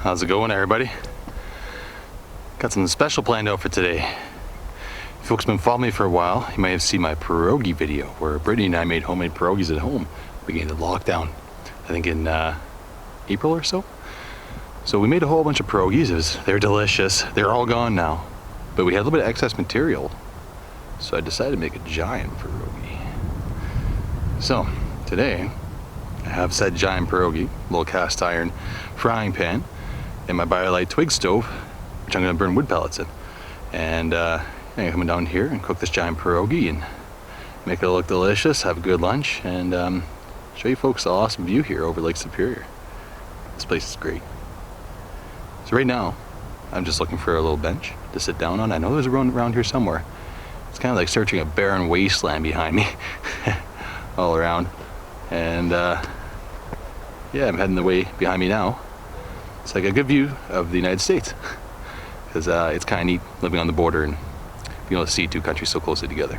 How's it going, everybody? Got something special planned out for today. If you folks have been following me for a while, you might have seen my pierogi video where Brittany and I made homemade pierogis at home beginning the lockdown, I think in April or so. So we made a whole bunch of pierogis. They're delicious. They're all gone now, but we had a little bit of excess material, so I decided to make a giant pierogi. So today I have said giant pierogi, little cast iron frying pan, and my Biolite twig stove, which I'm gonna burn wood pellets in. And I'm coming down here and cook this giant pierogi and make it look delicious, have a good lunch, and show you folks the awesome view here over Lake Superior. This place is great. So right now, I'm just looking for a little bench to sit down on. I know there's a road around here somewhere. It's kind of like searching a barren wasteland behind me, all around. And yeah, I'm heading the way behind me now. It's like a good view of the United States, because it's kind of neat living on the border and being able to see two countries so closely together.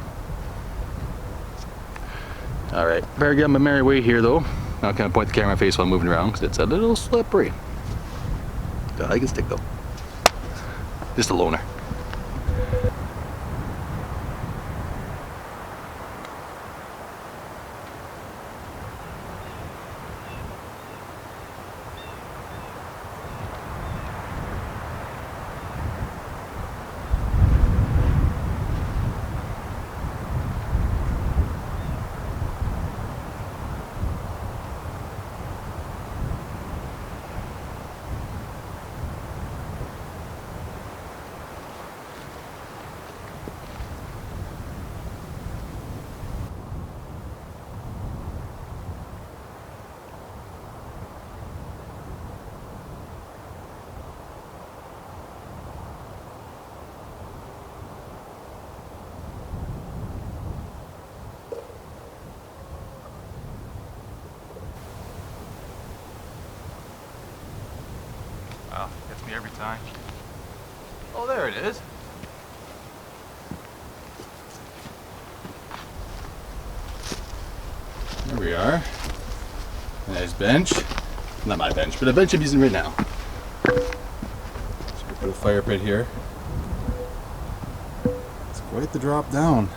All right, better get on my merry way here though. Not gonna point the camera face while I'm moving around because it's a little slippery. I can stick though. Just a loner. Wow, gets me every time. Oh, there it is. There we are. Nice bench. Not my bench, but a bench I'm using right now. So we put a fire pit here. It's quite the drop down.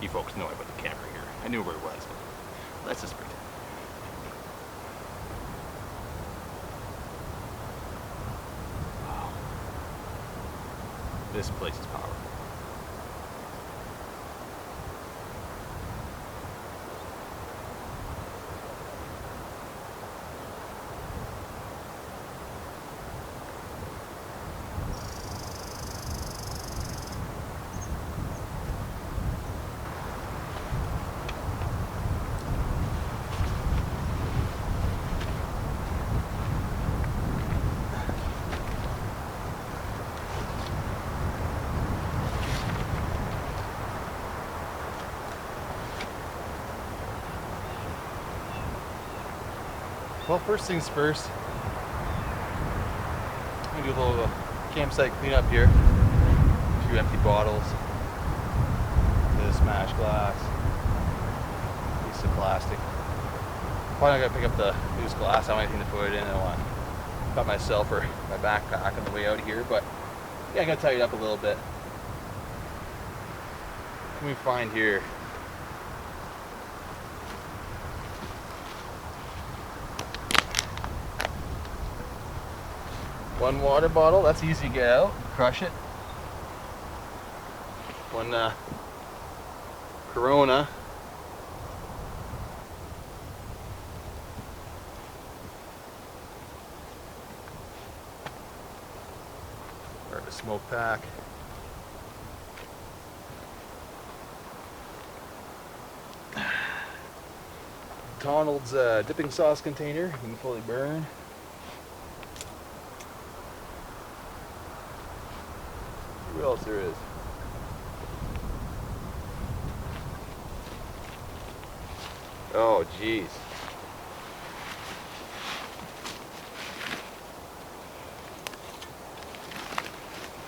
You folks know I put the camera here. I knew where it was. Let's just pretend. Wow. This place is powerful. Well, first things first, I'm gonna do a little campsite cleanup here. A few empty bottles, a bit of smashed glass, piece of plastic. Probably not gonna pick up the loose glass. I don't have anything to put it in. I don't want to cut myself or my backpack on the way out here, but yeah, I'm gonna tidy it up a little bit. What can we find here? One water bottle, that's easy to get out, crush it. One Corona. Or a smoke pack. Donald's dipping sauce container, you can fully burn. What else there is? Oh, geez.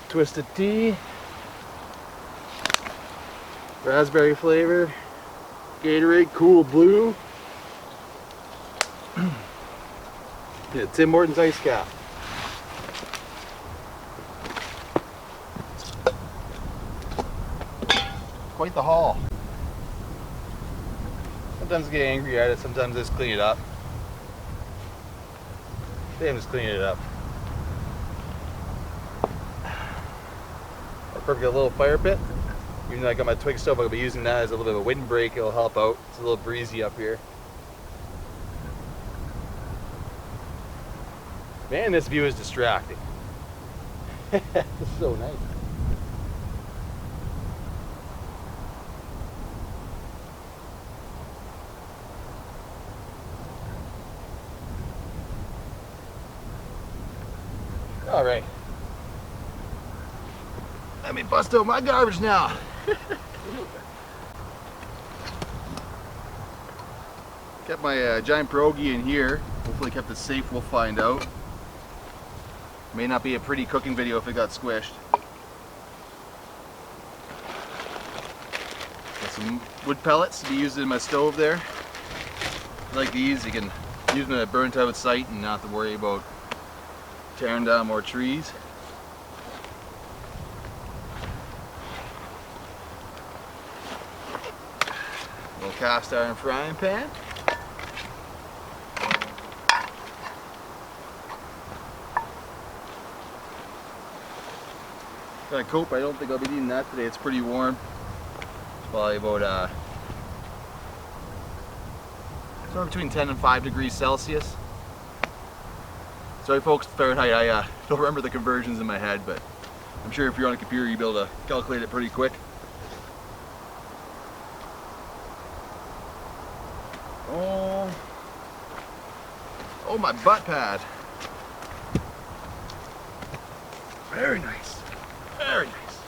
Twisted tea, raspberry flavor, Gatorade Cool Blue, yeah, Tim Hortons ice cap. Quite the haul. Sometimes I get angry at it, sometimes I just clean it up. Today I'm just cleaning it up. I perfect a little fire pit. Even though I got my twig stove, I'll be using that as a little bit of a windbreak. It'll help out. It's a little breezy up here. Man, this view is distracting. It's so nice. All right. Let me bust out my garbage now. Kept my giant pierogi in here. Hopefully kept it safe, we'll find out. May not be a pretty cooking video if it got squished. Got some wood pellets to be used in my stove there. Like these, you can use them at burn out site and not have to worry about tearing down more trees. Little cast iron frying pan. Got a coat, but I don't think I'll be needing that today. It's pretty warm. It's probably about somewhere between 10 and 5 degrees Celsius. Sorry folks, Fahrenheit, I don't remember the conversions in my head, but I'm sure if you're on a computer you'll be able to calculate it pretty quick. Oh, my butt pad. Very nice. Very nice.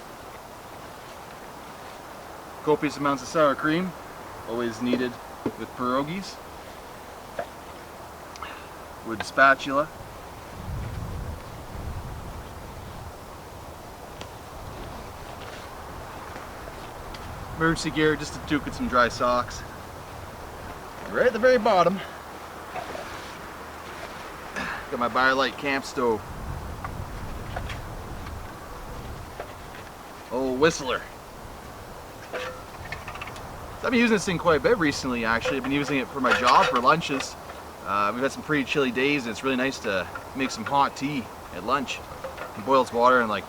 Copious amounts of sour cream, always needed with pierogies. Wood spatula. Emergency gear, just a toque and some dry socks. Right at the very bottom, got my Biolite Campstove. Old whistler. So I've been using this thing quite a bit recently actually. I've been using it for my job for lunches. We've had some pretty chilly days and it's really nice to make some hot tea at lunch. It boils water in like,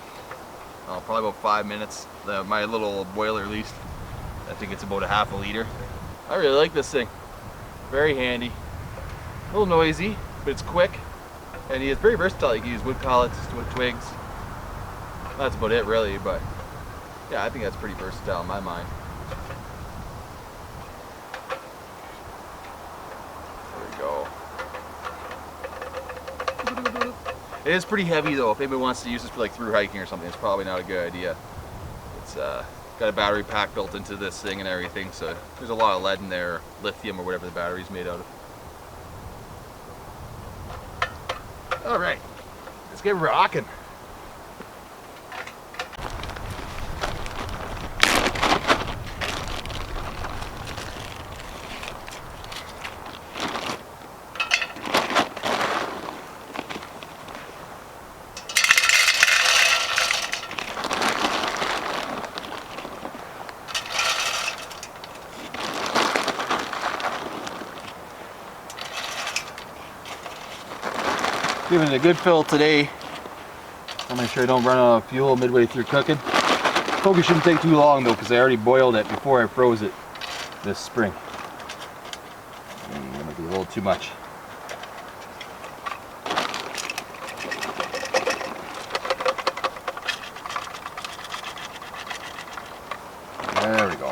probably about 5 minutes. My little boiler at least. I think it's about a half a liter. I really like this thing. Very handy. A little noisy, but it's quick. And it's very versatile. You can use wood pellets, wood twigs. That's about it really, but yeah, I think that's pretty versatile in my mind. There we go. It is pretty heavy though. If anybody wants to use this for like through hiking or something, it's probably not a good idea. It's got a battery pack built into this thing and everything, so there's a lot of lead in there, or lithium or whatever the battery's made out of. Alright, let's get rocking. Giving it a good fill today. I'll make sure I don't run out of fuel midway through cooking. Focus shouldn't take too long though, because I already boiled it before I froze it this spring. That might be a little too much. There we go.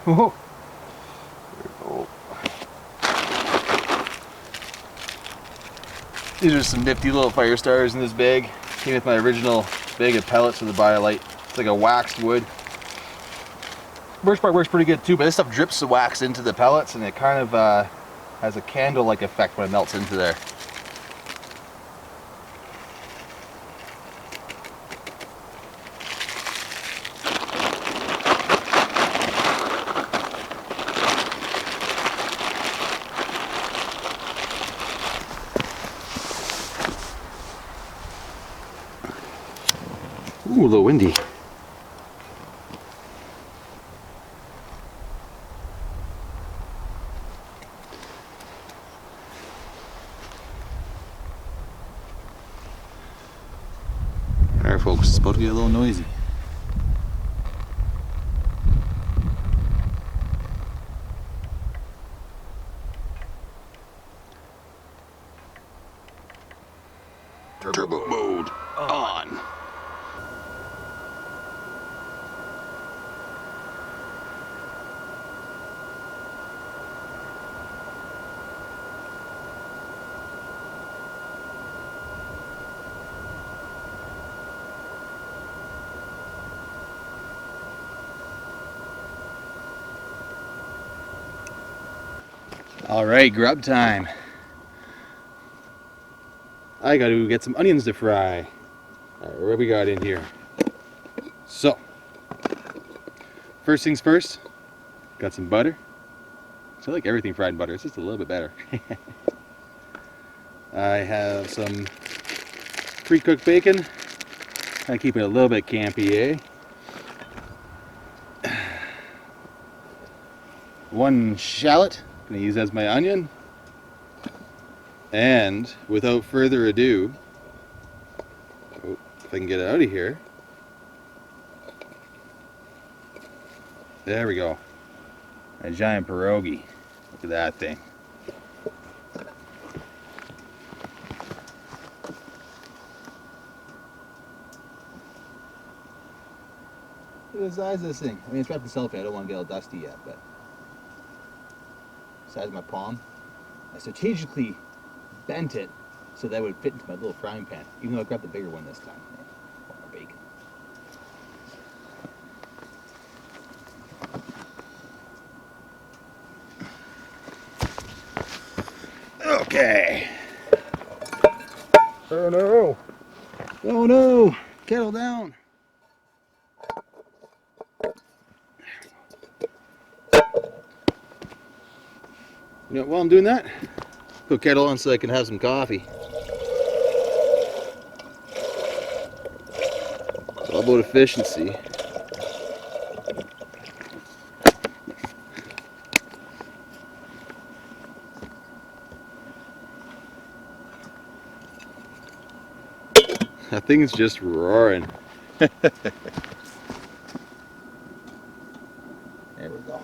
Whoa. There we go. These are some nifty little fire starters in this bag. Came with my original bag of pellets for the Biolite It's like a waxed wood. Birch bark works pretty good too, but this stuff drips the wax into the pellets and it kind of has a candle-like effect when it melts into there. Ooh, a little windy. Alright folks, it's about to get a little noisy. Turbo mode on. All right, grub time. I gotta get some onions to fry. All right, what we got in here? So, first things first, got some butter. So I like everything fried in butter, it's just a little bit better. I have some pre-cooked bacon. I keep it a little bit campy, eh? One shallot, gonna use as my onion. And without further ado, oh, if I can get it out of here. There we go. A giant pierogi. Look at that thing. Look at the size of this thing. I mean, it's wrapped in cellophane. I don't want to get all dusty yet, but size of my palm. I strategically bent it so that it would fit into my little frying pan, even though I grabbed the bigger one this time. More bacon. Okay. Oh no! Oh no! Kettle down! You know, while I'm doing that, put kettle on so I can have some coffee. It's all about efficiency. That thing's just roaring. There we go.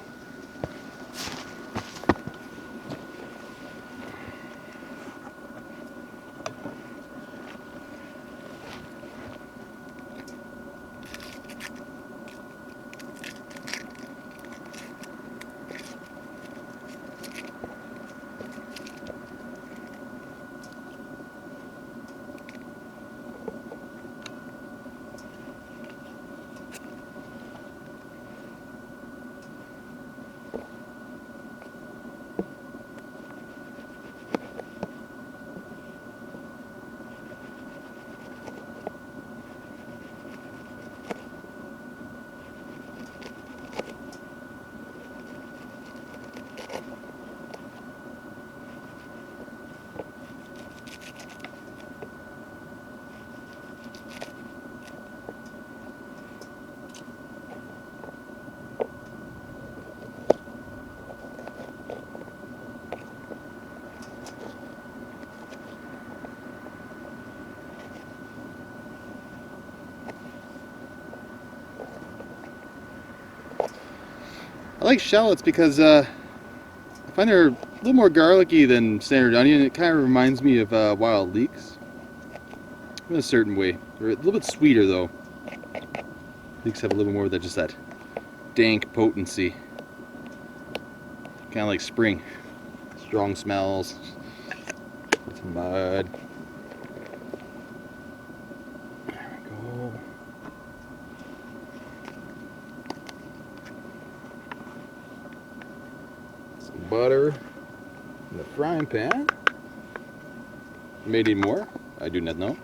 I like shallots because I find they're a little more garlicky than standard onion. It kind of reminds me of wild leeks in a certain way. They're a little bit sweeter though. Leeks have a little more of that, just that dank potency. Kind of like spring. Strong smells. It's mud. There we go. butter in the frying pan. May need more. I do not know.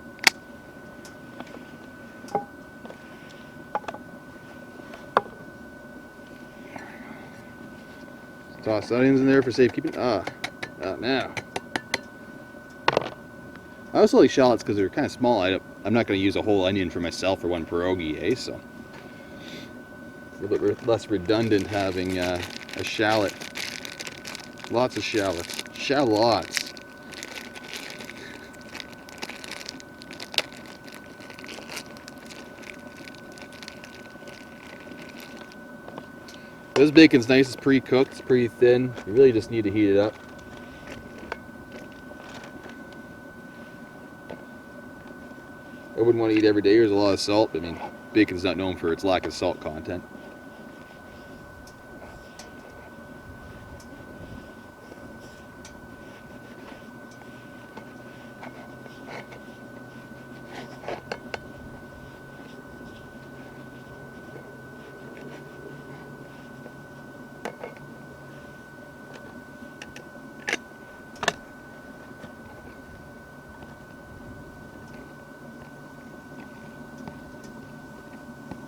Toss onions in there for safekeeping. Now. I also like shallots because they're kind of small. I'm not going to use a whole onion for myself for one pierogi, eh? So a little bit less redundant having a shallot. Lots of shallots. Shallots. This bacon's nice. It's pre-cooked. It's pretty thin. You really just need to heat it up. I wouldn't want to eat every day. There's a lot of salt. I mean, bacon's not known for its lack of salt content.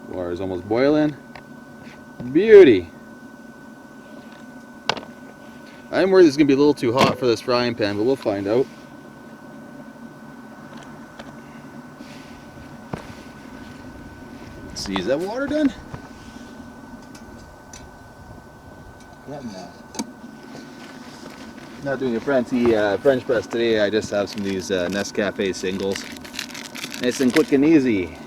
Water's almost boiling. Beauty. I'm worried it's going to be a little too hot for this frying pan, but we'll find out. Let's see, is that water done? Yeah, no. Not doing a fancy French press today. I just have some of these Nescafe singles. Nice and quick and easy.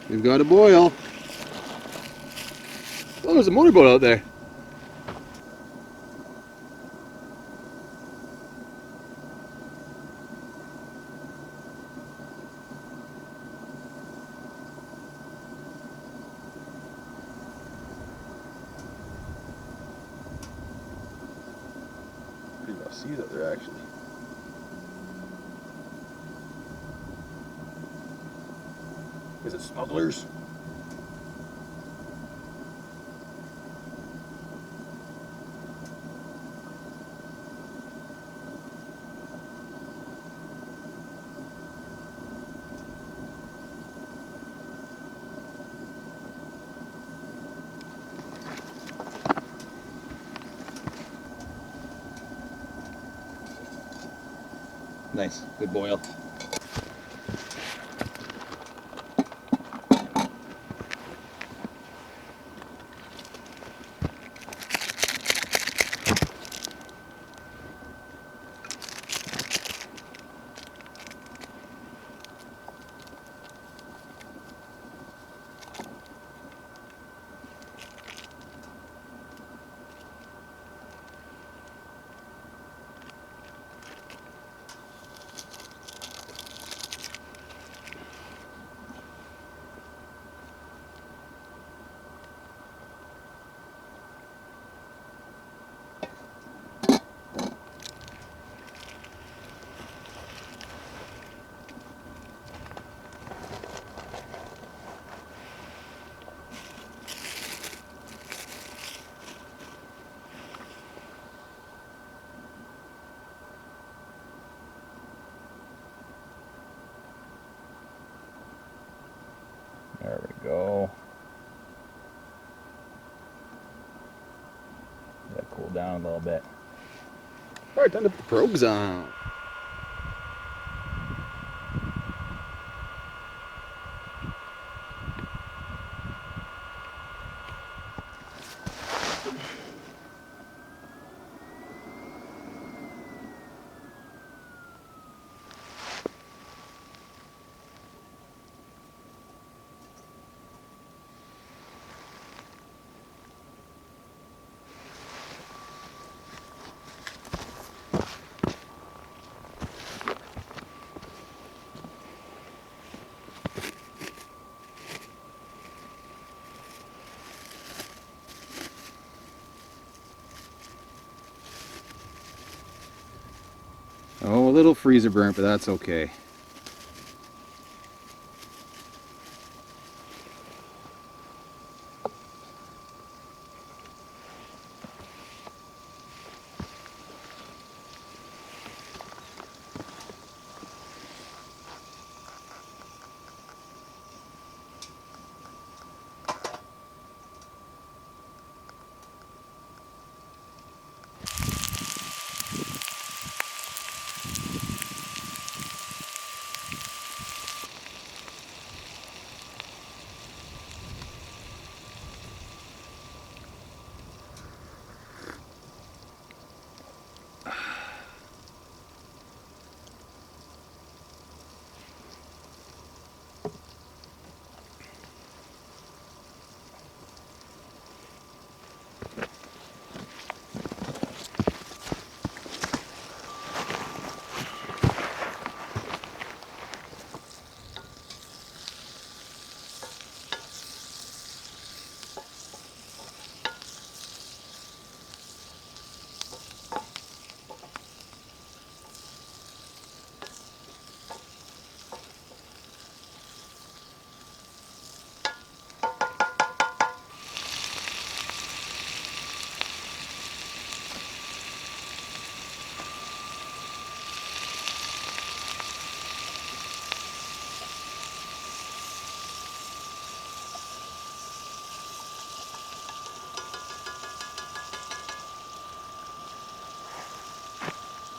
We've got a boil. Oh, there's a motorboat out there. Pretty rough seas out there, actually. Is it smugglers? Nice, good boil. There we go. Let it cool down a little bit. Alright, time to put the pierogies on. Oh, a little freezer burnt, but that's okay.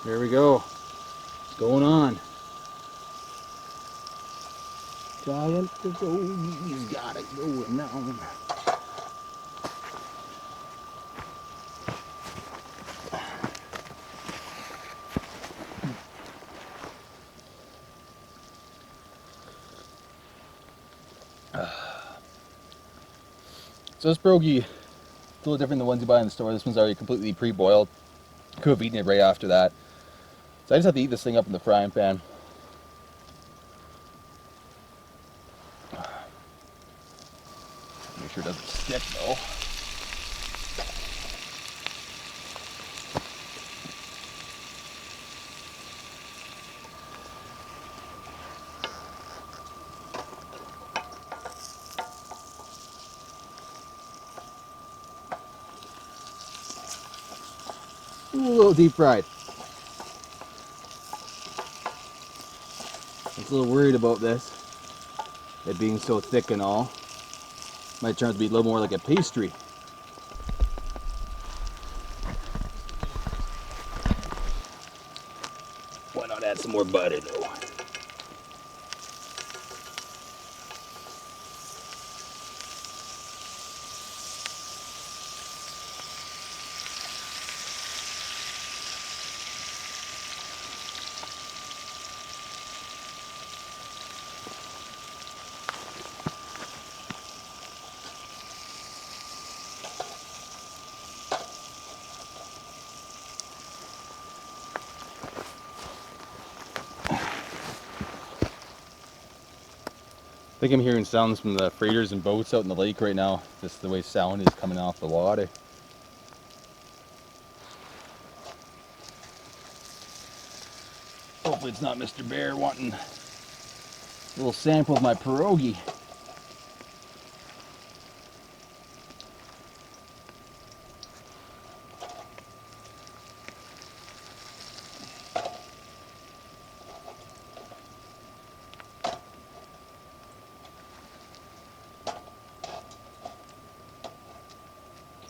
There we go. What's going on? Giant pierogi's got it going on. So this pierogi is a little different than the ones you buy in the store. This one's already completely pre-boiled. Could have eaten it right after that. So I just have to eat this thing up in the frying pan. Make sure it doesn't stick though. Ooh, a little deep fried. I was a little worried about this. It being so thick and all. Might turn out to be a little more like a pastry. Why not add some more butter though? I think I'm hearing sounds from the freighters and boats out in the lake right now. Just the way sound is coming off the water. Hopefully it's not Mr. Bear wanting a little sample of my pierogi.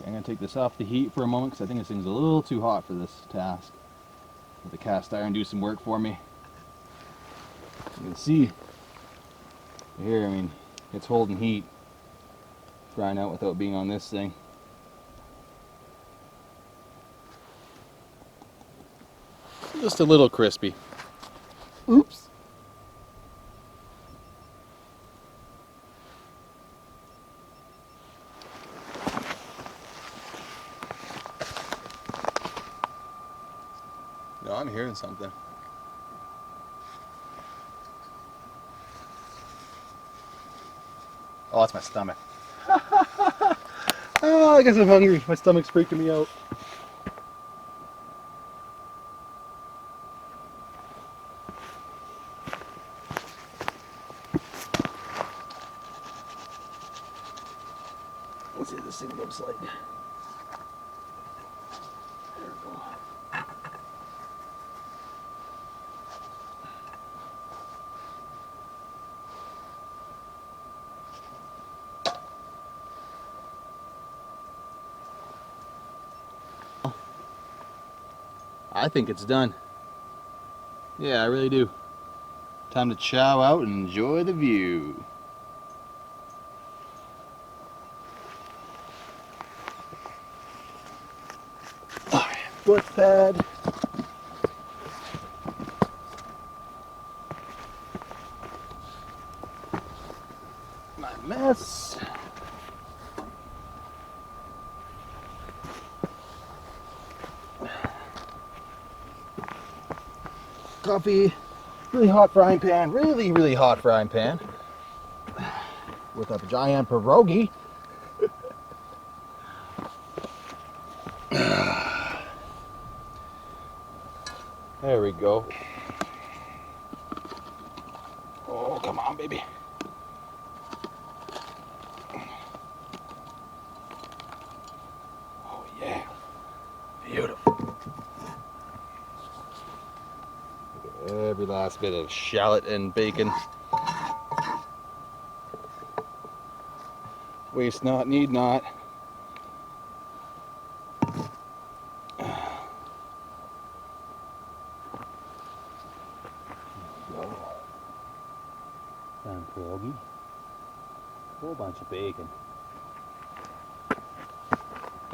I'm going to take this off the heat for a moment because I think this thing's a little too hot for this task. Let the cast iron do some work for me. You can see here, I mean, it's holding heat, frying out without being on this thing. Just a little crispy. Oops. No, I'm hearing something. Oh, that's my stomach. Oh, I guess I'm hungry. My stomach's freaking me out. I think it's done. Yeah, I really do. Time to chow out and enjoy the view. Foot pad. My mess. Coffee. Really hot frying pan. Really hot frying pan. With a giant pierogi. There we go. Oh, come on, baby. Oh, yeah. Beautiful. Every last bit of shallot and bacon. Waste not, need not. And pierogi. Whole bunch of bacon.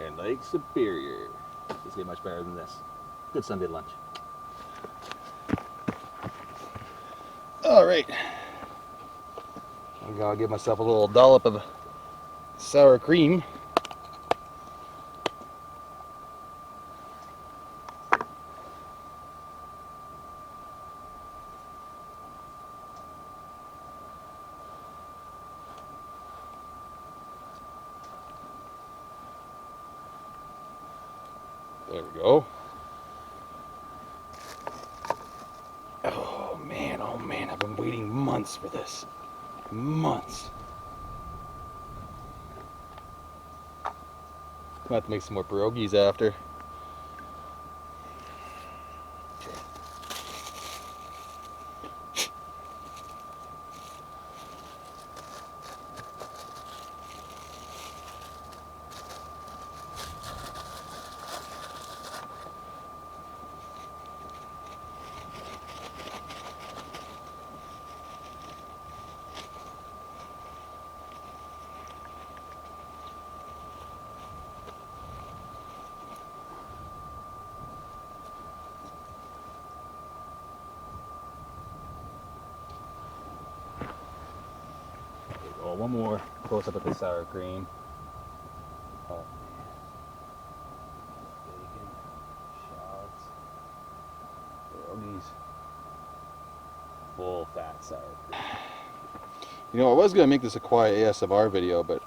And Lake Superior. Doesn't get much better than this. Good Sunday lunch. All right. I'm gonna give myself a little dollop of sour cream. There we go. Oh man, I've been waiting months for this. Months. Might have to make some more pierogies after. Oh, one more close up at the sour cream. Oh, bacon, shallots, pierogies, full fat sour cream. You know, I was gonna make this a quiet ASMR video, but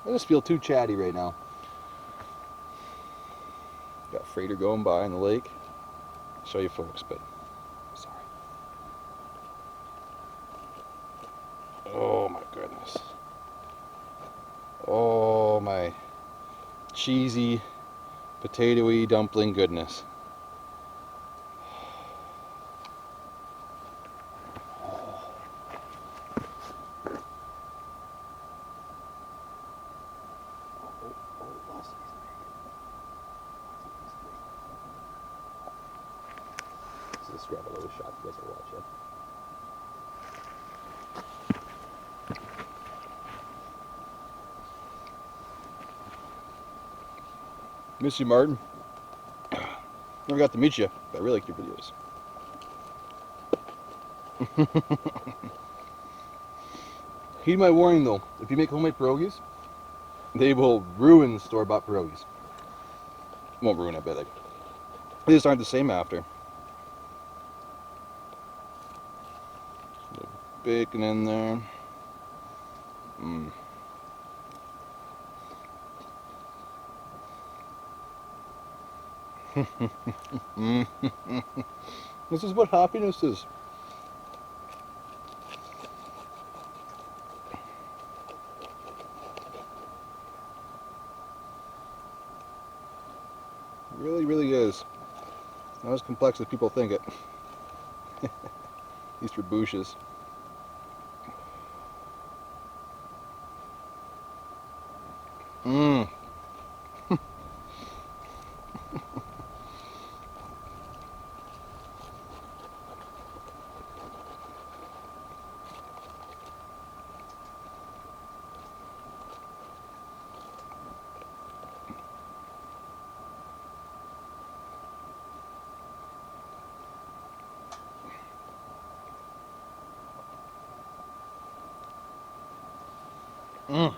I just feel too chatty right now. Got a freighter going by in the lake. I'll show you folks, but sorry. Oh my goodness. Oh my cheesy, potatoey dumpling goodness. Let's grab a little shot you guys are watching. Miss you, Martin. Never got to meet you, but I really like your videos. Heed my warning though, if you make homemade pierogies, they will ruin store-bought pierogies. Won't ruin it, but like, they just aren't the same after. Bacon in there. This is what happiness is. It really is. Not as complex as people think it. At least for Booshes. Mm.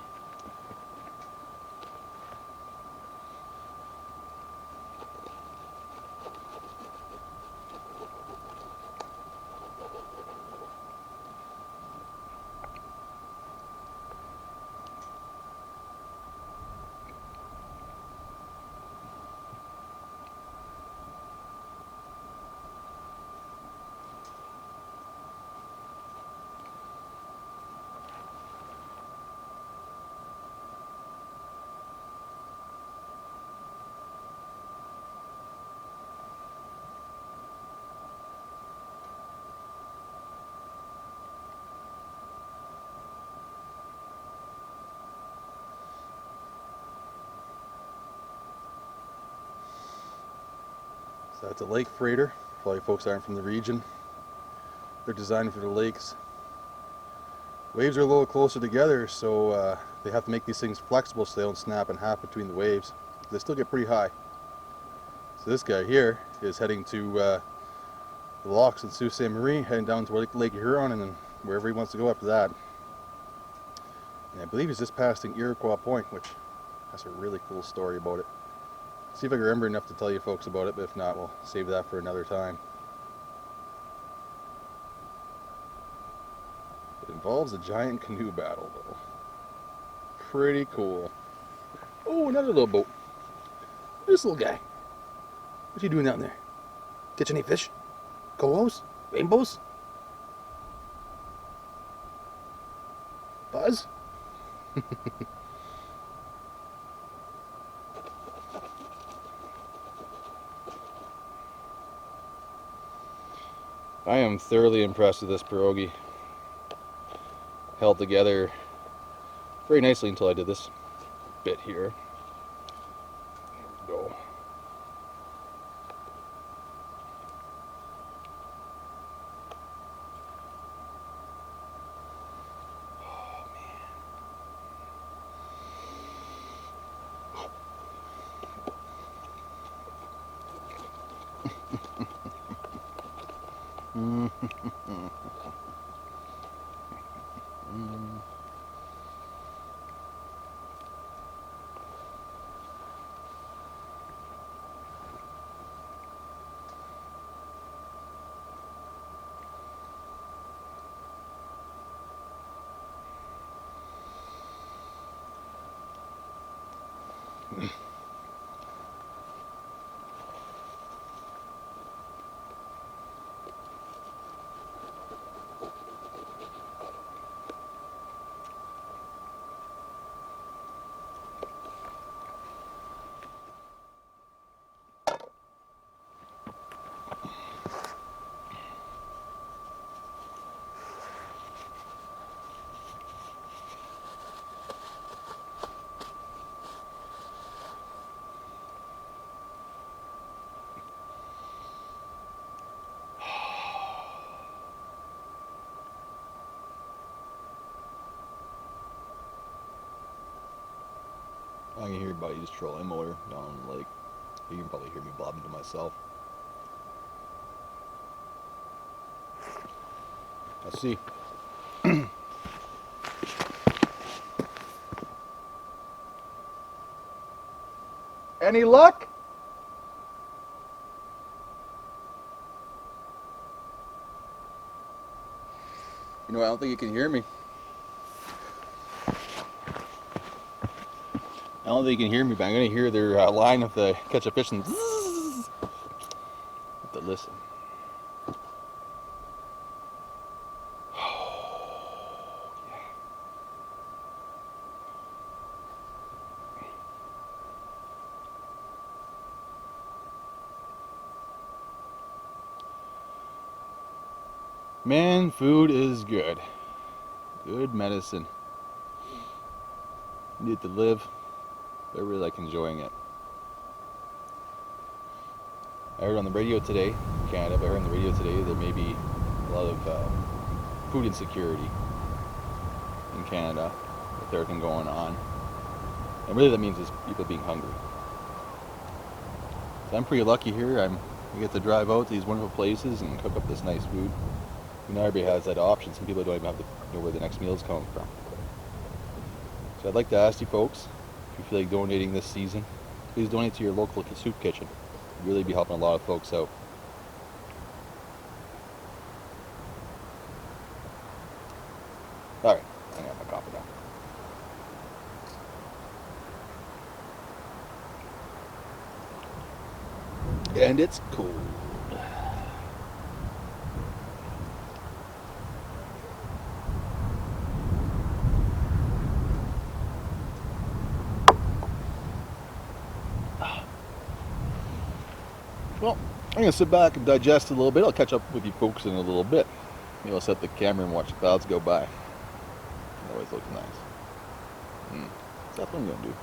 So that's a lake freighter. For all you folks that aren't from the region, they're designed for the lakes. Waves are a little closer together, so they have to make these things flexible so they don't snap in half between the waves. They still get pretty high. So this guy here is heading to the locks in Sault Ste. Marie, heading down to Lake Huron, and then wherever he wants to go after that. And I believe he's just passing Iroquois Point, which has a really cool story about it. See if I can remember enough to tell you folks about it, but if not, we'll save that for another time. It involves a giant canoe battle, though. Pretty cool. Oh, another little boat. This little guy. What's he doing down there? Catch any fish? Cohos? Rainbows? Buzz? I am thoroughly impressed with this pierogi. Held together very nicely until I did this bit here. There we go. Oh, man. I can hear buddies trolling motor down the lake. You can probably hear me bobbing to myself. Let's see. Any luck? You know, I don't think you can hear me. I don't think you can hear me, but I'm going to hear their line if they catch a fish and zzz. Have to listen. Man, food is good. Good medicine. Need to live. I really like enjoying it. I heard on the radio today, Canada, but I heard on the radio today there may be a lot of food insecurity in Canada with everything going on. And really that means is people being hungry. So I'm pretty lucky here. I get to drive out to these wonderful places and cook up this nice food. Not everybody has that option. Some people don't even have to know where the next meal is coming from. So I'd like to ask you folks, if you feel like donating this season, please donate to your local soup kitchen. You'd really be helping a lot of folks out. Alright, I got my coffee now. And it's cold. Well, I'm going to sit back and digest a little bit. I'll catch up with you folks in a little bit. Maybe I'll set the camera and watch the clouds go by. It always looks nice. That's what I'm going to do.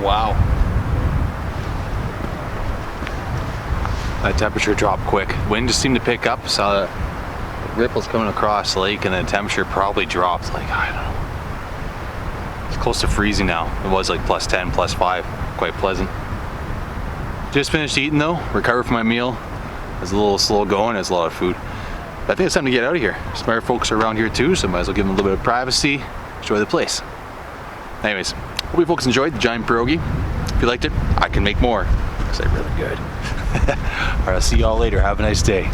Wow. That temperature dropped quick. Wind just seemed to pick up. Saw the ripples coming across the lake, and the temperature probably dropped like, I don't know. It's close to freezing now. It was like plus 10, plus 5. Quite pleasant. Just finished eating though. Recovered from my meal. It was a little slow going. It was a lot of food. But I think it's time to get out of here. Some other folks are around here too, so might as well give them a little bit of privacy. Enjoy the place. Anyways, hope you folks enjoyed the giant pierogi. If you liked it, I can make more because they're really good. Alright, I'll see y'all later. Have a nice day.